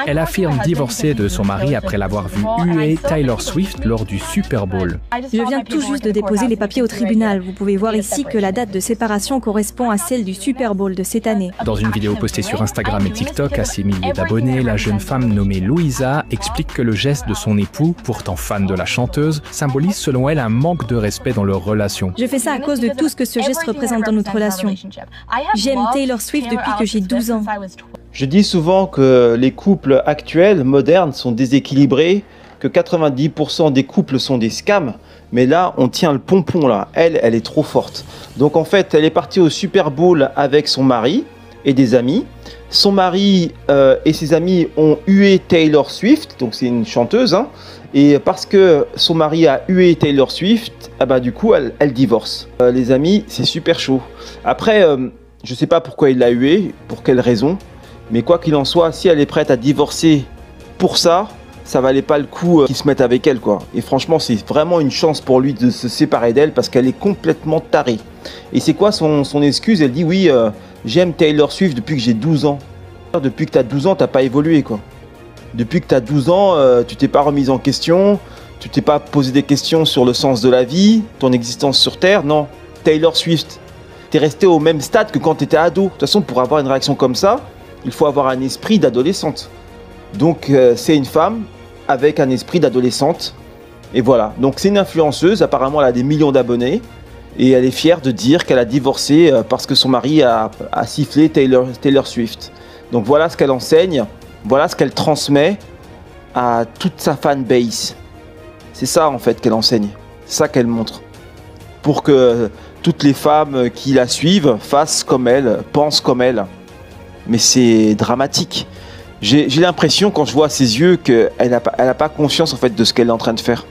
Elle affirme divorcer de son mari après l'avoir vu huer Taylor Swift lors du Super Bowl. Je viens tout juste de déposer les papiers au tribunal. Vous pouvez voir ici que la date de séparation correspond à celle du Super Bowl de cette année. Dans une vidéo postée sur Instagram et TikTok à ses milliers d'abonnés, la jeune femme nommée Louisa explique que le geste de son époux, pourtant fan de la chanteuse, symbolise selon elle un manque de respect dans leur relation. Je fais ça à cause de tout ce que ce geste représente dans notre relation. J'aime Taylor Swift depuis que j'ai 12 ans. Je dis souvent que les couples actuels, modernes, sont déséquilibrés, que 90% des couples sont des scams, mais là, on tient le pompon, là. Elle est trop forte. Donc en fait, elle est partie au Super Bowl avec son mari et des amis. Son mari et ses amis ont hué Taylor Swift, donc c'est une chanteuse, hein, et parce que son mari a hué Taylor Swift, ah bah, du coup, elle divorce. Les amis, c'est super chaud. Après, je sais pas pourquoi il l'a hué, pour quelle raison. Mais quoi qu'il en soit, si elle est prête à divorcer pour ça, ça valait pas le coup qu'il se mette avec elle, quoi. Et franchement, c'est vraiment une chance pour lui de se séparer d'elle parce qu'elle est complètement tarée. Et c'est quoi son excuse? Elle dit oui, j'aime Taylor Swift depuis que j'ai 12 ans. Depuis que tu as 12 ans, t'as pas évolué, quoi. Depuis que tu as 12 ans, tu t'es pas remise en question, tu t'es pas posé des questions sur le sens de la vie, ton existence sur Terre. Non, Taylor Swift, t'es resté au même stade que quand tu étais ado. De toute façon, pour avoir une réaction comme ça, il faut avoir un esprit d'adolescente. Donc c'est une femme avec un esprit d'adolescente. Et voilà. Donc c'est une influenceuse. Apparemment, elle a des millions d'abonnés. Et elle est fière de dire qu'elle a divorcé parce que son mari a sifflé Taylor Swift. Donc voilà ce qu'elle enseigne. Voilà ce qu'elle transmet à toute sa fanbase. C'est ça en fait qu'elle enseigne. C'est ça qu'elle montre. Pour que toutes les femmes qui la suivent fassent comme elle, pensent comme elle. Mais c'est dramatique. J'ai l'impression quand je vois ses yeux qu'elle n'a pas conscience en fait de ce qu'elle est en train de faire.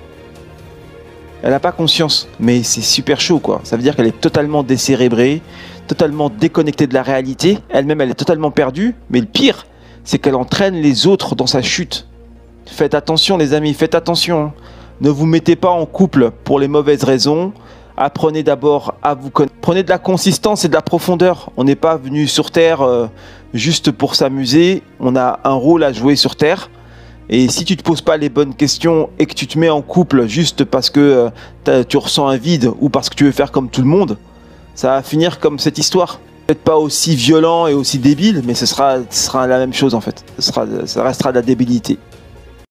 Elle n'a pas conscience, mais c'est super chaud, quoi. Ça veut dire qu'elle est totalement décérébrée, totalement déconnectée de la réalité. Elle-même, elle est totalement perdue. Mais le pire, c'est qu'elle entraîne les autres dans sa chute. Faites attention les amis, faites attention. Ne vous mettez pas en couple pour les mauvaises raisons. Apprenez d'abord à vous connaître. Prenez de la consistance et de la profondeur. On n'est pas venu sur Terre juste pour s'amuser. On a un rôle à jouer sur Terre. Et si tu ne te poses pas les bonnes questions et que tu te mets en couple juste parce que tu ressens un vide ou parce que tu veux faire comme tout le monde, ça va finir comme cette histoire. Peut-être pas aussi violent et aussi débile, mais ce sera la même chose en fait. Ça restera de la débilité.